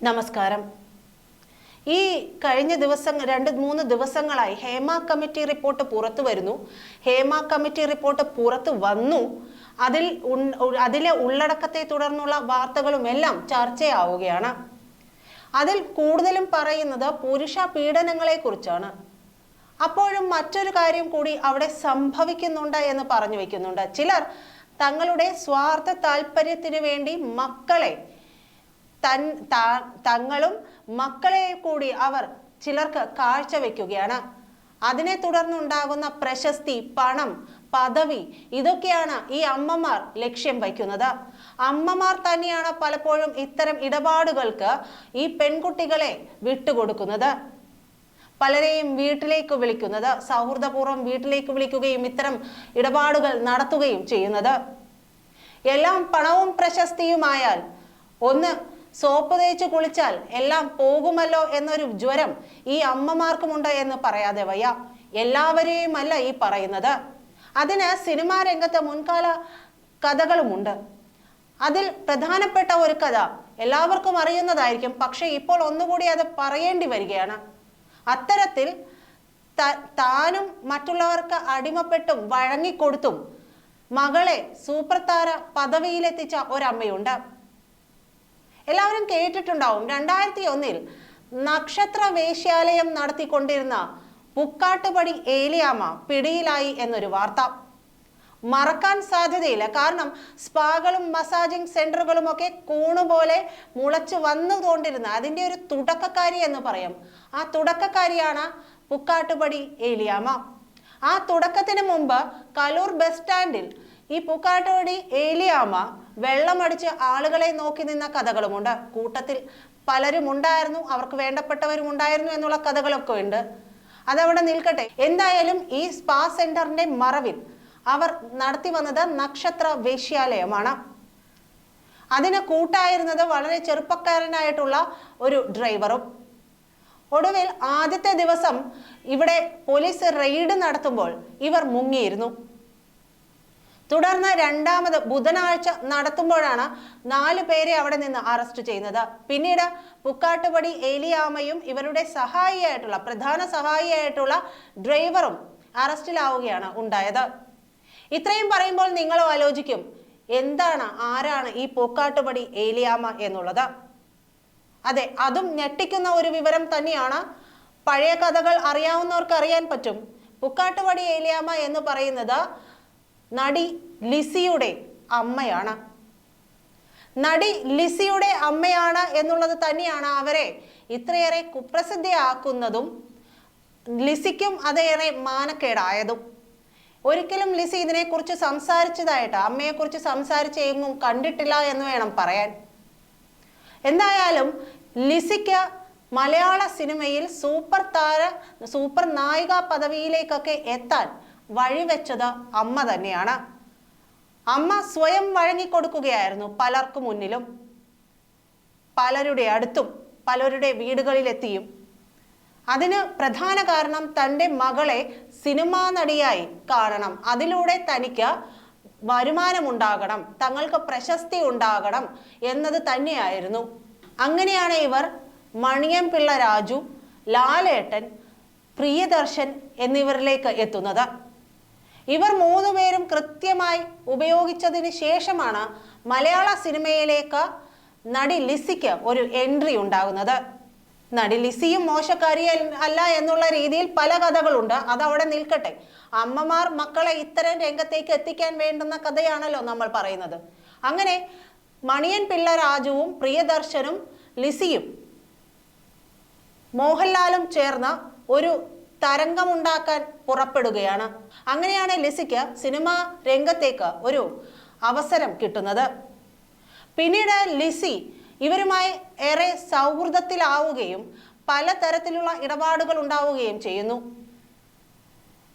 നമസ്കാരം. ഈ കഴിഞ്ഞ ദിവസം 2-3 ദിവസങ്ങളായി ഹേമ കമ്മിറ്റി റിപ്പോർട്ട് പുറത്തു വരുന്നു. ഹേമ കമ്മിറ്റി റിപ്പോർട്ട് പുറത്തു വന്നു. അതിലെ ഉള്ളടക്കത്തെ തുടർന്നുള്ള വാർത്തകളും എല്ലാം ചർച്ചയാവുകയാണ്. അതിൽ കൂടുതലും പറയുന്നത് പുരുഷ പീഡനങ്ങളെ കുറിച്ചാണ്. അപ്പോഴും മറ്റൊരു കാര്യം കൂടി അവിടെ സംഭവിക്കുന്നുണ്ട് എന്ന് പറഞ്ഞു വെക്കുന്നുണ്ട്. ചിലർ തങ്ങളുടെ സ്വാർത്ഥ താല്പര്യത്തിന് വേണ്ടി മക്കളെ തങ്ങളും മക്കളെ കൂടി അവർ ചിലർക്ക് കാഴ്ചവെക്കുകയാണ്. അതിനെ തുടർന്നുണ്ടാകുന്ന പ്രശസ്തി, പണം, പദവി, ഇതൊക്കെയാണ് ഈ അമ്മമാർ ലക്ഷ്യം വയ്ക്കുന്നത്. അമ്മമാർ തന്നെയാണ് പലപ്പോഴും ഇത്തരം ഇടപാടുകൾക്ക് ഈ പെൺകുട്ടികളെ വിട്ടുകൊടുക്കുന്നത്. പലരെയും വീട്ടിലേക്ക് വിളിക്കുന്നത്, സൗഹൃദപൂർവ്വം വീട്ടിലേക്ക് വിളിക്കുകയും ഇത്തരം ഇടപാടുകൾ നടത്തുകയും ചെയ്യുന്നത്. എല്ലാം പണവും പ്രശസ്തിയുമായാൽ, ഒന്ന് സോപ്പ് തേച്ച് കുളിച്ചാൽ എല്ലാം പോകുമല്ലോ എന്നൊരു ജ്വരം ഈ അമ്മമാർക്കുമുണ്ട് എന്ന് പറയാതെ വയ്യ. എല്ലാവരെയും അല്ല ഈ പറയുന്നത്. അതിന് സിനിമാ രംഗത്ത് മുൻകാല കഥകളുമുണ്ട്. അതിൽ പ്രധാനപ്പെട്ട ഒരു കഥ എല്ലാവർക്കും അറിയുന്നതായിരിക്കും, പക്ഷെ ഇപ്പോൾ ഒന്നുകൂടി അത് പറയേണ്ടി വരികയാണ്. അത്തരത്തിൽ താനും മറ്റുള്ളവർക്ക് അടിമപ്പെട്ടും വഴങ്ങിക്കൊടുത്തും മകളെ സൂപ്പർ താര പദവിയിലെത്തിച്ച ഒരമ്മയുണ്ട്. എല്ലാവരും കേട്ടിട്ടുണ്ടാവും. 2001 നക്ഷത്ര വേശ്യാലയം നടത്തിക്കൊണ്ടിരുന്ന പുക്കാട്ടുപടി ഏലിയാമ്മ പിടിയിലായി എന്നൊരു വാർത്ത. മറക്കാൻ സാധ്യതയില്ല. കാരണം സ്പാകളും മസാജിങ് സെന്ററുകളും ഒക്കെ കൂണുപോലെ മുളച്ചു വന്നുകൊണ്ടിരുന്ന അതിൻ്റെ ഒരു തുടക്കക്കാരി എന്ന് പറയും. ആ തുടക്കക്കാരിയാണ് പുക്കാട്ടുപടി ഏലിയാമ്മ. ആ തുടക്കത്തിന് മുമ്പ് കലൂർ ബസ് സ്റ്റാൻഡിൽ ഈ പുക്കാട്ടുപടി ഏലിയാമ്മ വെള്ളമടിച്ച് ആളുകളെ നോക്കി നിന്ന കഥകളുമുണ്ട്. കൂട്ടത്തിൽ പലരും ഉണ്ടായിരുന്നു, അവർക്ക് വേണ്ടപ്പെട്ടവരും ഉണ്ടായിരുന്നു എന്നുള്ള കഥകളൊക്കെ ഉണ്ട്. അതവിടെ നിൽക്കട്ടെ. എന്തായാലും ഈ സ്പാ സെന്ററിന്റെ മറവിൽ അവർ നടത്തി വന്നത് നക്ഷത്ര വേശ്യാലയമാണ്. അതിന് കൂട്ടായിരുന്നത് വളരെ ചെറുപ്പക്കാരനായിട്ടുള്ള ഒരു ഡ്രൈവറും. ഒടുവിൽ ആദ്യത്തെ ദിവസം ഇവിടെ പോലീസ് റെയ്ഡ് നടത്തുമ്പോൾ ഇവർ മുങ്ങിയിരുന്നു. തുടർന്ന് രണ്ടാമത് ബുധനാഴ്ച നടത്തുമ്പോഴാണ് 4 പേരെ അവിടെ നിന്ന് അറസ്റ്റ് ചെയ്യുന്നത്. പിന്നീട് പുക്കാട്ടുപടി ഏലിയാമ്മയും ഇവരുടെ പ്രധാന സഹായിയായിട്ടുള്ള ഡ്രൈവറും അറസ്റ്റിലാവുകയാണ് ഉണ്ടായത്. ഇത്രയും പറയുമ്പോൾ നിങ്ങൾ ആലോചിക്കും, ആരാണ് ഈ പുക്കാട്ടുപടി ഏലിയാമ്മ എന്നുള്ളത്? അതെ, അതും ഞെട്ടിക്കുന്ന ഒരു വിവരം തന്നെയാണ്. പഴയ കഥകൾ അറിയാവുന്നവർക്ക് അറിയാൻ പറ്റും. പുക്കാട്ടുപടി ഏലിയാമ്മ എന്ന് പറയുന്നത് നടി ലിസിയുടെ അമ്മയാണ്. നടി ലിസിയുടെ അമ്മയാണ് എന്നുള്ളത് തന്നെയാണ് അവരെ ഇത്രയേറെ കുപ്രസിദ്ധയാക്കുന്നതും ലിസിക്കും അതേറെ മാനക്കേടായതും. ഒരിക്കലും ലിസി ഇതിനെക്കുറിച്ച് സംസാരിച്ചതായിട്ട്, അമ്മയെക്കുറിച്ച് സംസാരിച്ചെങ്ങും കണ്ടിട്ടില്ല എന്ന് വേണം പറയാൻ. എന്തായാലും ലിസിക്ക് മലയാള സിനിമയിൽ സൂപ്പർ നായിക പദവിയിലേക്കൊക്കെ എത്താൻ വഴിവെച്ചത് അമ്മ തന്നെയാണ്. അമ്മ സ്വയം വഴങ്ങിക്കൊടുക്കുകയായിരുന്നു പലർക്കു മുന്നിലും, പലരുടെ അടുത്തും, പലരുടെ വീടുകളിലെത്തിയും. അതിന് പ്രധാന കാരണം തൻ്റെ മകളെ സിനിമാ നടിയായി കാണണം, അതിലൂടെ തനിക്ക് വരുമാനമുണ്ടാകണം, തങ്ങൾക്ക് പ്രശസ്തി ഉണ്ടാകണം എന്നത് തന്നെയായിരുന്നു. അങ്ങനെയാണ് ഇവർ മണിയം പിള്ള രാജു, ലാലേട്ടൻ, പ്രിയദർശൻ എന്നിവരിലേക്ക് എത്തുന്നത്. ഇവർ 3 പേരും കൃത്യമായി ഉപയോഗിച്ചതിന് ശേഷമാണ് മലയാള സിനിമയിലേക്ക് നടി ലിസിക്ക് ഒരു എൻട്രി ഉണ്ടാകുന്നത്. നടി ലിസിയും മോശക്കാരി അല്ല എന്നുള്ള രീതിയിൽ പല കഥകളുണ്ട്. അതവിടെ നിൽക്കട്ടെ. അമ്മമാർ മക്കളെ ഇത്തരം രംഗത്തേക്ക് എത്തിക്കാൻ വേണ്ടുന്ന കഥയാണല്ലോ നമ്മൾ പറയുന്നത്. അങ്ങനെ മണിയൻ പിള്ള രാജുവും പ്രിയദർശനും ലിസിയും മോഹൻലാലും ചേർന്ന് ഒരു തരംഗമുണ്ടാക്കാൻ പുറപ്പെടുകയാണ്. അങ്ങനെയാണ് ലിസിക്ക് സിനിമാ രംഗത്തേക്ക് ഒരു അവസരം കിട്ടുന്നത്. പിന്നീട് ലിസി ഇവരുമായി ഏറെ സൗഹൃദത്തിലാവുകയും പലതരത്തിലുള്ള ഇടപാടുകൾ ഉണ്ടാവുകയും ചെയ്യുന്നു.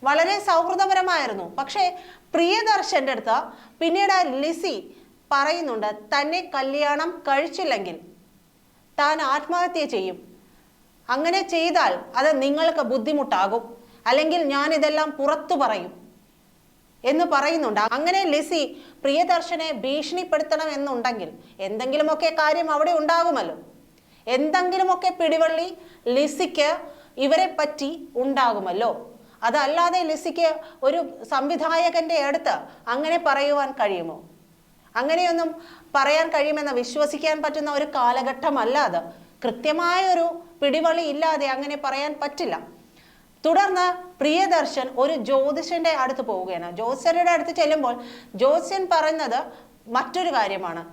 വളരെ സൗഹൃദപരമായിരുന്നു. പക്ഷേ പ്രിയദർശന്റെ അടുത്ത് പിന്നീട് ലിസി പറയുന്നുണ്ട്, തന്നെ കല്യാണം കഴിച്ചില്ലെങ്കിൽ താൻ ആത്മഹത്യ ചെയ്യും, അങ്ങനെ ചെയ്താൽ അത് നിങ്ങൾക്ക് ബുദ്ധിമുട്ടാകും, അല്ലെങ്കിൽ ഞാൻ ഇതെല്ലാം പുറത്തു പറയും എന്ന് പറയുന്നുണ്ട്. അങ്ങനെ ലിസി പ്രിയദർശനെ ഭീഷണിപ്പെടുത്തണം എന്നുണ്ടെങ്കിൽ എന്തെങ്കിലുമൊക്കെ കാര്യം അവിടെ ഉണ്ടാകുമല്ലോ. എന്തെങ്കിലുമൊക്കെ പിടിവള്ളി ലിസിക്ക് ഇവരെ പറ്റി ഉണ്ടാകുമല്ലോ. അതല്ലാതെ ലിസിക്ക് ഒരു സംവിധായകന്റെ അടുത്ത് അങ്ങനെ പറയുവാൻ കഴിയുമോ? അങ്ങനെയൊന്നും പറയാൻ കഴിയുമെന്ന് വിശ്വസിക്കാൻ പറ്റുന്ന ഒരു കാലഘട്ടമല്ല അത്. കൃത്യമായ ഒരു പിടിവള്ളി ഇല്ലാതെ അങ്ങനെ പറയാൻ പറ്റില്ല. തുടർന്ന് പ്രിയദർശൻ ഒരു ജ്യോതിഷന്റെ അടുത്ത് പോവുകയാണ്. ജ്യോതിഷരുടെ അടുത്ത് ചെല്ലുമ്പോൾ ജ്യോതിഷൻ പറയുന്നത് മറ്റൊരു കാര്യമാണ്.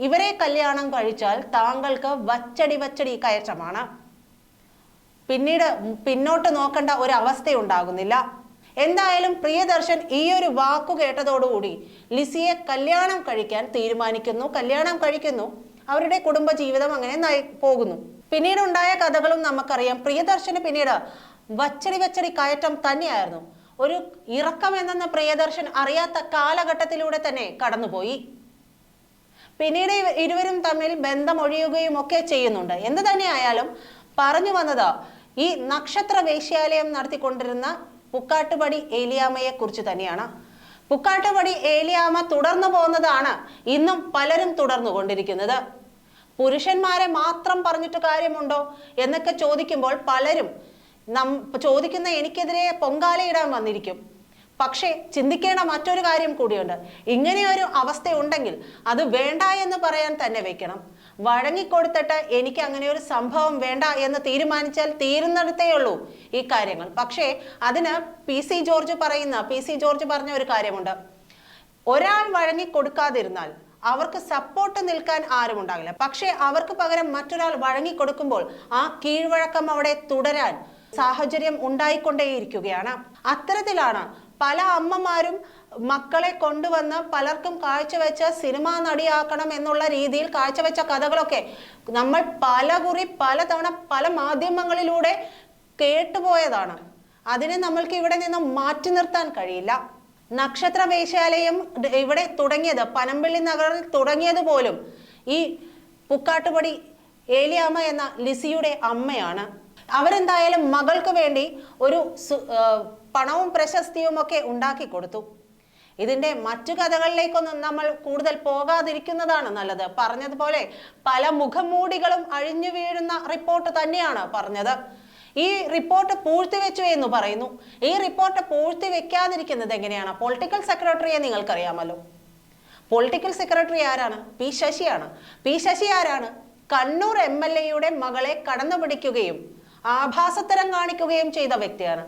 ഇവരെ കല്യാണം കഴിച്ചാൽ താങ്കൾക്ക് വച്ചടി കയറ്റമാണ്, പിന്നീട് പിന്നോട്ട് നോക്കേണ്ട ഒരു അവസ്ഥ ഉണ്ടാകുന്നില്ല. എന്തായാലും പ്രിയദർശൻ ഈ ഒരു വാക്കു കേട്ടതോടുകൂടി ലിസിയെ കല്യാണം കഴിക്കാൻ തീരുമാനിക്കുന്നു. കല്യാണം കഴിക്കുന്നു. അവരുടെ കുടുംബ ജീവിതം അങ്ങനെ പോകുന്നു. പിന്നീട് ഉണ്ടായ കഥകളും നമുക്കറിയാം. പ്രിയദർശന് പിന്നീട് വച്ചടി കയറ്റം തന്നെയായിരുന്നു. ഒരു ഇറക്കം എന്ന പ്രിയദർശൻ അറിയാത്ത കാലഘട്ടത്തിലൂടെ തന്നെ കടന്നുപോയി. പിന്നീട് ഇരുവരും തമ്മിൽ ബന്ധമൊഴിയുകയും ഒക്കെ ചെയ്യുന്നുണ്ട്. എന്ത് തന്നെയായാലും പറഞ്ഞു വന്നത് ഈ നക്ഷത്ര വേശ്യാലയം നടത്തിക്കൊണ്ടിരുന്ന പുക്കാട്ടുപടി ഏലിയാമ്മയെ കുറിച്ച് തന്നെയാണ്. പുക്കാട്ടുപടി ഏലിയാമ്മ തുടർന്നു പോകുന്നതാണ് ഇന്നും പലരും തുടർന്നു കൊണ്ടിരിക്കുന്നത്. പുരുഷന്മാരെ മാത്രം പറഞ്ഞിട്ട് കാര്യമുണ്ടോ എന്നൊക്കെ ചോദിക്കുമ്പോൾ പലരും ചോദിക്കുന്ന എനിക്കെതിരെ പൊങ്കാലയിടാൻ വന്നിരിക്കും. പക്ഷേ ചിന്തിക്കേണ്ട മറ്റൊരു കാര്യം കൂടിയുണ്ട്. ഇങ്ങനെയൊരു അവസ്ഥ ഉണ്ടെങ്കിൽ അത് വേണ്ട എന്ന് പറയാൻ തന്നെ വെക്കണം. വഴങ്ങിക്കൊടുത്തിട്ട് എനിക്ക് അങ്ങനെ ഒരു സംഭവം വേണ്ട എന്ന് തീരുമാനിച്ചാൽ തീരുന്നിടത്തേ ഉള്ളൂ ഈ കാര്യങ്ങൾ. പക്ഷേ അതിന് പി സി ജോർജ് പറഞ്ഞ ഒരു കാര്യമുണ്ട്. ഒരാൾ വഴങ്ങിക്കൊടുക്കാതിരുന്നാൽ അവർക്ക് സപ്പോർട്ട് നിൽക്കാൻ ആരും ഉണ്ടാകില്ല. പക്ഷേ അവർക്ക് പകരം മറ്റൊരാൾ വഴങ്ങിക്കൊടുക്കുമ്പോൾ ആ കീഴ്വഴക്കം അവിടെ തുടരാൻ സാഹചര്യം ഉണ്ടായിക്കൊണ്ടേയിരിക്കുകയാണ്. അത്തരത്തിലാണ് പല അമ്മമാരും മക്കളെ കൊണ്ടുവന്ന് പലർക്കും കാഴ്ചവെച്ച സിനിമാ നടിയാക്കണം എന്നുള്ള രീതിയിൽ കാഴ്ചവെച്ച കഥകളൊക്കെ നമ്മൾ പലതവണ പല മാധ്യമങ്ങളിലൂടെ കേട്ടുപോയതാണ്. അതിനെ നമ്മൾക്ക് ഇവിടെ നിന്ന് മാറ്റി നിർത്താൻ കഴിയില്ല. നക്ഷത്ര വേശ്യാലയം ഇവിടെ തുടങ്ങിയത്, പനമ്പള്ളി നഗറിൽ തുടങ്ങിയത് പോലും ഈ പുക്കാട്ടുപടി ഏലിയാമ്മ എന്ന ലിസിയുടെ അമ്മയാണ്. അവരെന്തായാലും മകൾക്ക് വേണ്ടി ഒരു പണവും പ്രശസ്തിയും ഒക്കെ ഉണ്ടാക്കി കൊടുത്തു. ഇതിന്റെ മറ്റു കഥകളിലേക്കൊന്നും നമ്മൾ കൂടുതൽ പോകാതിരിക്കുന്നതാണ് നല്ലത്. പറഞ്ഞതുപോലെ പല മുഖംമൂടികളും അഴിഞ്ഞു വീഴുന്ന റിപ്പോർട്ട് തന്നെയാണ് പറഞ്ഞത്. ഈ റിപ്പോർട്ട് പൂഴ്ത്തിവെച്ചു എന്ന് പറയുന്നു. ഈ റിപ്പോർട്ട് പൂഴ്ത്തിവെക്കാതിരിക്കുന്നത് എങ്ങനെയാണ്? പൊളിറ്റിക്കൽ സെക്രട്ടറിയെ നിങ്ങൾക്കറിയാമല്ലോ. പൊളിറ്റിക്കൽ സെക്രട്ടറി ആരാണ്? പി ശശിയാണ്. പി ശശി ആരാണ്? കണ്ണൂർ MLA മകളെ കടന്നുപിടിക്കുകയും ആഭാസത്തരം കാണിക്കുകയും ചെയ്ത വ്യക്തിയാണ്.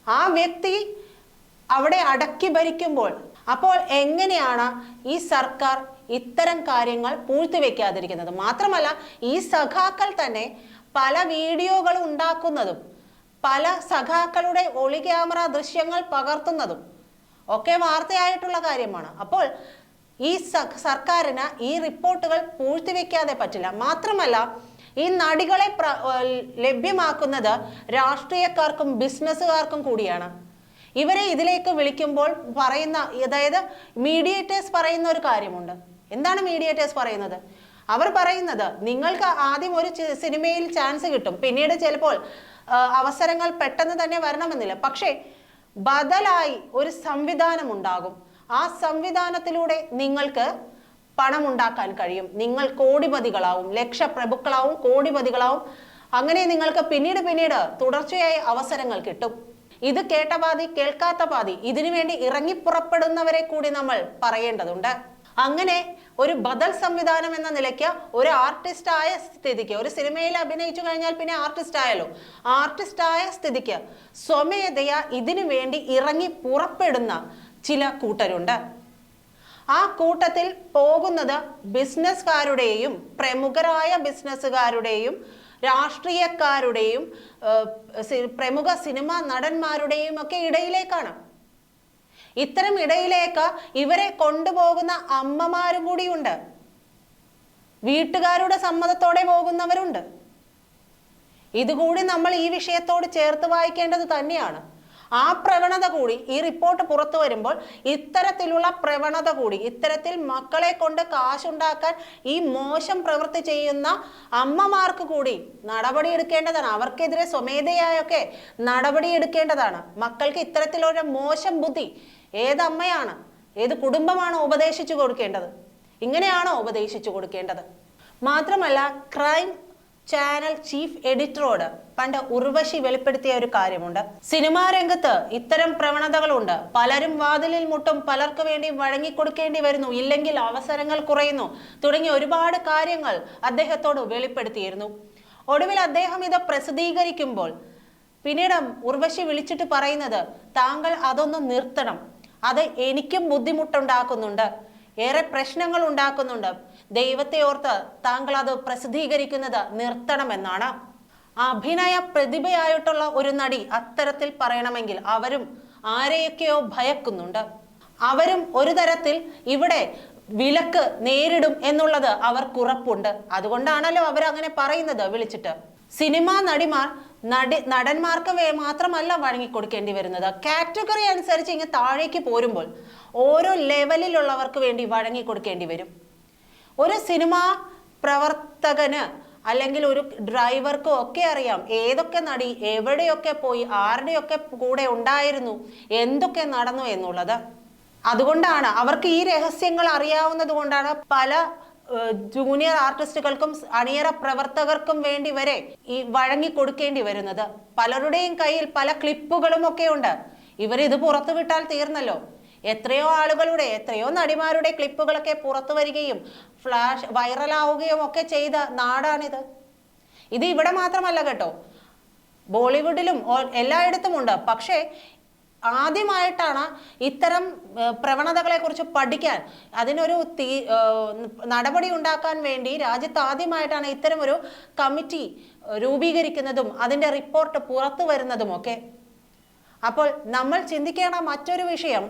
ആ വ്യക്തി അവിടെ അടക്കി ഭരിക്കുമ്പോൾ അപ്പോൾ എങ്ങനെയാണ് ഈ സർക്കാർ ഇത്തരം കാര്യങ്ങൾ പൂഴ്ത്തിവെക്കാതിരിക്കുന്നത്? മാത്രമല്ല ഈ സഖാക്കൾ തന്നെ പല വീഡിയോകൾ ഉണ്ടാക്കുന്നതും പല സഖാക്കളുടെ ഒളി ക്യാമറ ദൃശ്യങ്ങൾ പകർത്തുന്നതും ഒക്കെ വാർത്തയായിട്ടുള്ള കാര്യമാണ്. അപ്പോൾ ഈ സർക്കാരിന് ഈ റിപ്പോർട്ടുകൾ പൂഴ്ത്തിവെക്കാതെ പറ്റില്ല. മാത്രമല്ല ഈ നടികളെ ലഭ്യമാക്കുന്നത് രാഷ്ട്രീയക്കാർക്കും ബിസിനസ്സുകാർക്കും കൂടിയാണ്. ഇവരെ ഇതിലേക്ക് വിളിക്കുമ്പോൾ പറയുന്ന, അതായത് മീഡിയേറ്റേഴ്സ് പറയുന്ന ഒരു കാര്യമുണ്ട്. എന്താണ് മീഡിയേറ്റേഴ്സ് പറയുന്നത്? അവർ പറയുന്നത് നിങ്ങൾക്ക് ആദ്യം ഒരു സിനിമയിൽ ചാൻസ് കിട്ടും, പിന്നീട് ചിലപ്പോൾ അവസരങ്ങൾ പെട്ടെന്ന് തന്നെ വരണമെന്നില്ല. പക്ഷേ ബദലായി ഒരു സംവിധാനം ഉണ്ടാകും. ആ സംവിധാനത്തിലൂടെ നിങ്ങൾക്ക് പണം ഉണ്ടാക്കാൻ കഴിയും. നിങ്ങൾ കോടിപതികളാവും, ലക്ഷപ്രഭുക്കളാവും, കോടിപതികളാവും. അങ്ങനെ നിങ്ങൾക്ക് പിന്നീട് തുടർച്ചയായി അവസരങ്ങൾ കിട്ടും. ഇത് കേട്ട പാതി കേൾക്കാത്ത പാതി ഇതിനു വേണ്ടി ഇറങ്ങിപ്പുറപ്പെടുന്നവരെ കൂടി നമ്മൾ പറയേണ്ടതുണ്ട്. അങ്ങനെ ഒരു ബദൽ സംവിധാനം എന്ന നിലയ്ക്ക് ഒരു ആർട്ടിസ്റ്റ് ആയ സ്ഥിതിക്ക്, ഒരു സിനിമയിൽ അഭിനയിച്ചു കഴിഞ്ഞാൽ പിന്നെ ആർട്ടിസ്റ്റ് ആയല്ലോ, ആർട്ടിസ്റ്റ് ആയ സ്ഥിതിക്ക് സ്വമേധയാ ഇതിനു വേണ്ടി ഇറങ്ങി പുറപ്പെടുന്ന ചില കൂട്ടരുണ്ട്. ആ കൂട്ടത്തിൽ പോകുന്നത് ബിസിനസ്സുകാരുടെയും പ്രമുഖരായ ബിസിനസ്സുകാരുടെയും രാഷ്ട്രീയക്കാരുടെയും പ്രമുഖ സിനിമാ നടന്മാരുടെയും ഒക്കെ ഇടയിലേക്കാണ്. ഇത്തരം ഇടയിലേക്ക് ഇവരെ കൊണ്ടുപോകുന്ന അമ്മമാരും കൂടിയുണ്ട്. വീട്ടുകാരുടെ സമ്മതത്തോടെ പോകുന്നവരുണ്ട്. ഇതുകൂടി നമ്മൾ ഈ വിഷയത്തോട് ചേർത്ത് വായിക്കേണ്ടത് തന്നെയാണ്. ആ പ്രവണത കൂടി ഈ റിപ്പോർട്ട് പുറത്തു വരുമ്പോൾ ഇത്തരത്തിലുള്ള പ്രവണത കൂടി, ഇത്തരത്തിൽ മക്കളെ കൊണ്ട് കാശുണ്ടാക്കാൻ ഈ മോശം പ്രവൃത്തി ചെയ്യുന്ന അമ്മമാർക്ക് കൂടി നടപടിയെടുക്കേണ്ടതാണ്. അവർക്കെതിരെ സ്വമേധയായൊക്കെ നടപടിയെടുക്കേണ്ടതാണ്. മക്കൾക്ക് ഇത്തരത്തിലൊരു മോശം ബുദ്ധി ഏതമ്മയാണ്, ഏത് കുടുംബമാണോ ഉപദേശിച്ചു കൊടുക്കേണ്ടത്? ഇങ്ങനെയാണോ ഉപദേശിച്ചു കൊടുക്കേണ്ടത്? മാത്രമല്ല ക്രൈം ചാനൽ ചീഫ് എഡിറ്ററോട് പണ്ട് ഉർവശി വെളിപ്പെടുത്തിയ ഒരു കാര്യമുണ്ട്. സിനിമാ രംഗത്ത് ഇത്തരം പ്രവണതകളുണ്ട്, പലരും വാതിലിൽ മുട്ടും, പലർക്ക് വേണ്ടി വഴങ്ങിക്കൊടുക്കേണ്ടി വരുന്നു, ഇല്ലെങ്കിൽ അവസരങ്ങൾ കുറയുന്നു തുടങ്ങിയ ഒരുപാട് കാര്യങ്ങൾ അദ്ദേഹത്തോട് വെളിപ്പെടുത്തിയിരുന്നു. ഒടുവിൽ അദ്ദേഹം ഇത് പ്രസിദ്ധീകരിക്കുമ്പോൾ പിന്നീട് ഉർവശി വിളിച്ചിട്ട് പറയുന്നത്, താങ്കൾ അതൊന്ന് നിർത്തണം, അത് എനിക്കും ബുദ്ധിമുട്ടുണ്ടാക്കുന്നുണ്ട്, ഏറെ പ്രശ്നങ്ങൾ ഉണ്ടാക്കുന്നുണ്ട്, ദൈവത്തെ ഓർത്ത് താങ്കൾ അത് പ്രസിദ്ധീകരിക്കുന്നത് നിർത്തണമെന്നാണ്. അഭിനയ പ്രതിഭയായിട്ടുള്ള ഒരു നടി അത്തരത്തിൽ പറയണമെങ്കിൽ അവരും ആരെയൊക്കെയോ ഭയക്കുന്നുണ്ട്. അവരും ഒരു തരത്തിൽ ഇവിടെ വിലക്ക് നേരിടും എന്നുള്ളത് അവർക്കുറപ്പുണ്ട്. അതുകൊണ്ടാണല്ലോ അവരങ്ങനെ പറയുന്നത് വിളിച്ചിട്ട്. സിനിമാ നടിമാർ നടന്മാർക്ക് മാത്രമല്ല വഴങ്ങിക്കൊടുക്കേണ്ടി വരുന്നത്. കാറ്റഗറി അനുസരിച്ച് ഇങ്ങനെ താഴേക്ക് പോരുമ്പോൾ ഓരോ ലെവലിലുള്ളവർക്ക് വേണ്ടി വഴങ്ങിക്കൊടുക്കേണ്ടി വരും. ഒരു സിനിമാ പ്രവർത്തകന് അല്ലെങ്കിൽ ഒരു ഡ്രൈവർക്കും ഒക്കെ അറിയാം ഏതൊക്കെ നടി എവിടെയൊക്കെ പോയി ആരുടെയൊക്കെ കൂടെ ഉണ്ടായിരുന്നു, എന്തൊക്കെ നടന്നു എന്നുള്ളത്. അതുകൊണ്ടാണ് അവർക്ക് ഈ രഹസ്യങ്ങൾ അറിയാവുന്നത് കൊണ്ടാണ് പല ജൂനിയർ ആർട്ടിസ്റ്റുകൾക്കും അണിയറ പ്രവർത്തകർക്കും വേണ്ടി വരെ ഈ വഴങ്ങി കൊടുക്കേണ്ടി വരുന്നത്. പലരുടെയും കയ്യിൽ പല ക്ലിപ്പുകളും ഒക്കെ ഉണ്ട്. ഇവരിത് പുറത്തു വിട്ടാൽ തീർന്നല്ലോ. എത്രയോ ആളുകളുടെ, എത്രയോ നടിമാരുടെ ക്ലിപ്പുകളൊക്കെ പുറത്തു വരികയും ഫ്ലാഷ് വൈറലാവുകയും ഒക്കെ ചെയ്ത നാടാണിത്. ഇത് ഇവിടെ മാത്രമല്ല കേട്ടോ, ബോളിവുഡിലും എല്ലായിടത്തും ഉണ്ട്. പക്ഷേ ആദ്യമായിട്ടാണ് ഇത്തരം പ്രവണതകളെ കുറിച്ച് പഠിക്കാൻ, അതിനൊരു നടപടി ഉണ്ടാക്കാൻ വേണ്ടി രാജ്യത്ത് ആദ്യമായിട്ടാണ് ഇത്തരം ഒരു കമ്മിറ്റി രൂപീകരിക്കുന്നതും അതിൻ്റെ റിപ്പോർട്ട് പുറത്തു വരുന്നതും ഒക്കെ. അപ്പോൾ നമ്മൾ ചിന്തിക്കേണ്ട മറ്റൊരു വിഷയം,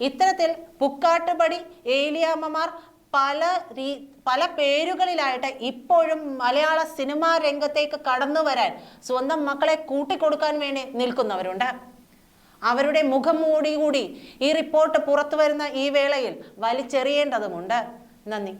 ഇത്തരത്തിൽ പുക്കാട്ടുപടി ഏലിയാമ്മമാർ പല പേരുകളിലായിട്ട് ഇപ്പോഴും മലയാള സിനിമാ രംഗത്തേക്ക് കടന്നു വരാൻ, സ്വന്തം മക്കളെ കൂട്ടിക്കൊടുക്കാൻ വേണ്ടി നിൽക്കുന്നവരുണ്ട്. അവരുടെ മുഖം മൂടി കൂടി ഈ റിപ്പോർട്ട് പുറത്തു വരുന്ന ഈ വേളയിൽ വലിച്ചെറിയേണ്ടതുമുണ്ട്. നന്ദി.